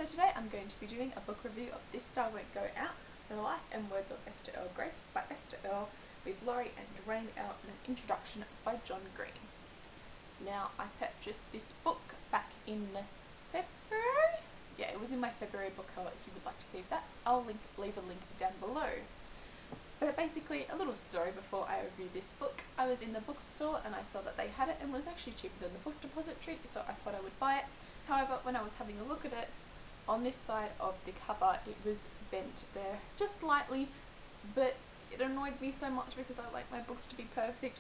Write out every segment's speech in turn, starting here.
So today I'm going to be doing a book review of This Star Won't Go Out, The Life and Words of Esther Earl Grace by Esther Earl, with Laurie and Dwayne Earl, and an introduction by John Green. Now, I purchased this book back in February? Yeah, it was in my February book haul. If you would like to see that, I'll leave a link down below. But basically, a little story before I review this book. I was in the bookstore and I saw that they had it and it was actually cheaper than the Book Depository, so I thought I would buy it. However, when I was having a look at it, on this side of the cover it was bent there just slightly, but it annoyed me so much because I like my books to be perfect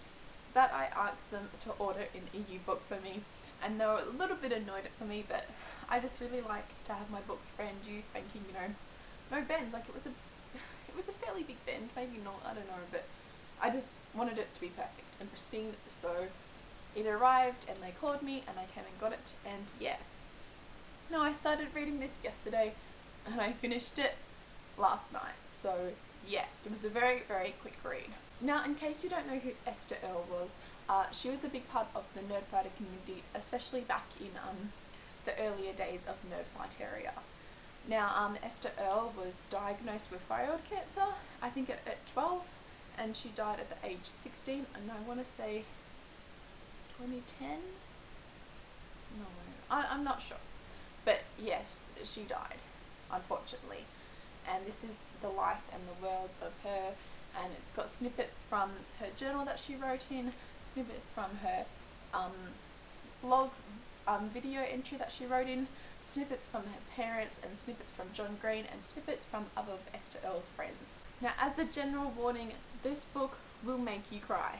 that I asked them to order an EU book for me, and they were a little bit annoyed for me, but I just really like to have my books brand new, spanking, no bends. Like, it was a fairly big bend, maybe not, I don't know, but I just wanted it to be perfect and pristine. So it arrived and they called me and I came and got it, and yeah. No, I started reading this yesterday and I finished it last night. So yeah, it was a very, very quick read. Now, in case you don't know who Esther Earl was, she was a big part of the Nerdfighter community, especially back in the earlier days of Nerdfighteria. Now, Esther Earl was diagnosed with thyroid cancer, I think at 12, and she died at the age 16, and I want to say 2010? No, I'm not sure. But yes, she died, unfortunately. And this is the life and the worlds of her, and it's got snippets from her journal that she wrote in, snippets from her blog video entry that she wrote in, snippets from her parents, and snippets from John Green, and snippets from other of Esther Earl's friends. Now, as a general warning, this book will make you cry.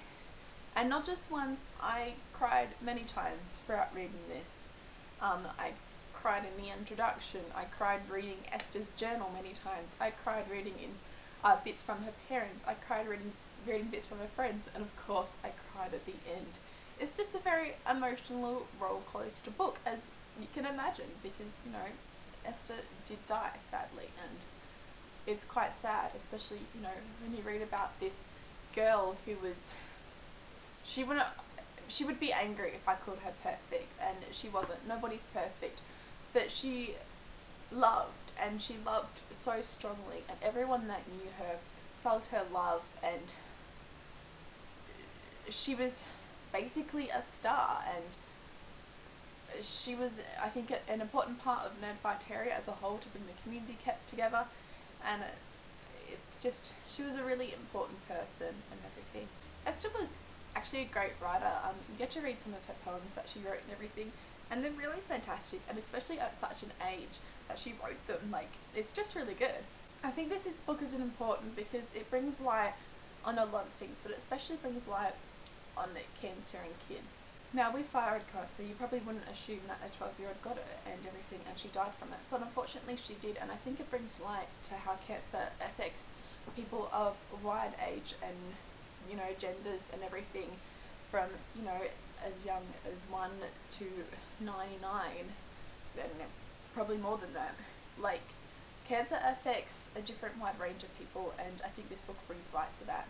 And not just once, I cried many times throughout reading this. I cried in the introduction, I cried reading Esther's journal many times, I cried reading in bits from her parents, I cried reading bits from her friends, and of course I cried at the end. It's just a very emotional roller coaster book, as you can imagine, because, Esther did die, sadly, and it's quite sad, especially, when you read about this girl who was, she would be angry if I called her perfect, and she wasn't. Nobody's perfect, but she loved, and she loved so strongly, and everyone that knew her felt her love, and she was basically a star, and she was, I think, an important part of Nerdfighteria as a whole, to bring the community kept together, and it's just, she was a really important person and everything. Esther was actually a great writer. You get to read some of her poems that she wrote and everything, and they're really fantastic, and especially at such an age that she wrote them. Like, it's just really good. I think this book is important because it brings light on a lot of things, but it especially brings light on cancer in kids. Now, with thyroid cancer, you probably wouldn't assume that a 12-year-old got it and everything, and she died from it, but unfortunately she did, and I think it brings light to how cancer affects people of a wide age and, genders and everything, from, as young as 1 to 99, and probably more than that. Like, cancer affects a different wide range of people, and I think this book brings light to that.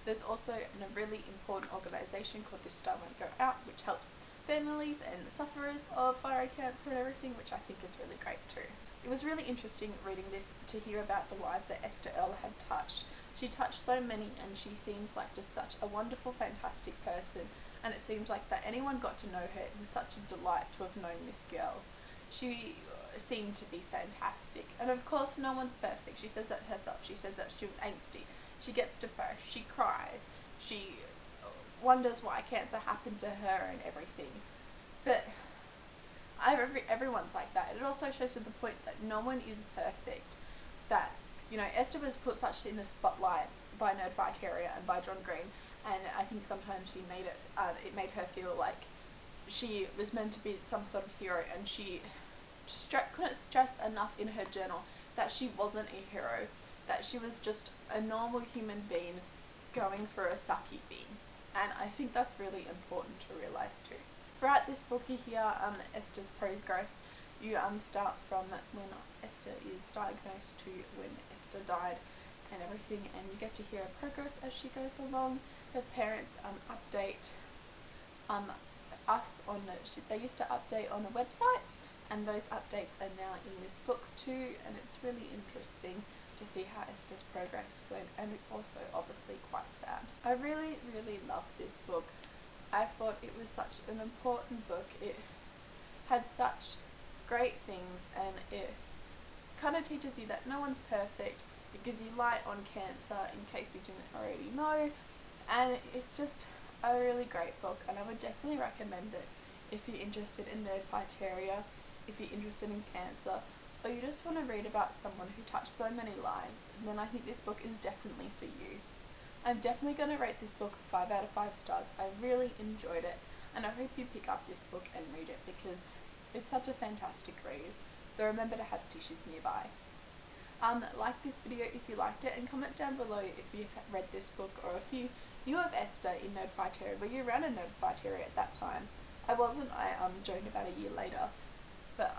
There's also a really important organisation called This Star Won't Go Out, which helps families and sufferers of thyroid cancer and everything, which I think is really great too. It was really interesting reading this to hear about the lives that Esther Earl had touched. She touched so many, and she seems like just such a wonderful, fantastic person, and it seems like that anyone got to know her. It was such a delight to have known this girl. She seemed to be fantastic, and of course no one's perfect. She says that herself. She says that she was angsty, she gets depressed, she cries, she wonders why cancer happened to her and everything, but everyone's like that. It also shows to the point that no one is perfect, that, Esther was put such in the spotlight by Nerdfighteria and by John Green, and I think sometimes she made it made her feel like she was meant to be some sort of hero, and she couldn't stress enough in her journal that she wasn't a hero, that she was just a normal human being going through a sucky thing, and I think that's really important to realise too. Throughout this book you hear Esther's progress. You start from when Esther is diagnosed to when Esther died and everything, and you get to hear her progress as she goes along. Her parents update us on, they used to update on a website, and those updates are now in this book too, and it's really interesting to see how Esther's progress went, and also obviously quite sad. I really, really loved this book. I thought it was such an important book. It had such great things, and it kind of teaches you that no one's perfect. It gives you light on cancer in case you didn't already know, and it's just a really great book, and I would definitely recommend it if you're interested in Nerdfighteria, if you're interested in cancer, or you just want to read about someone who touched so many lives, and then I think this book is definitely for you. I'm definitely going to rate this book 5 out of 5 stars. I really enjoyed it, and I hope you pick up this book and read it because it's such a fantastic read. Though remember to have tissues nearby. Like this video if you liked it, and comment down below if you've read this book or if you knew of Esther in Nerdfighteria. Were you around in Nerdfighteria at that time? I wasn't. I joined about a year later, but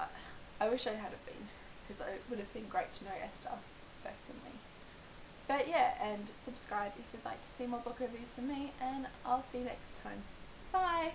I wish I had have been, because it would have been great to know Esther personally. But yeah, and subscribe if you'd like to see more book reviews from me, and I'll see you next time. Bye!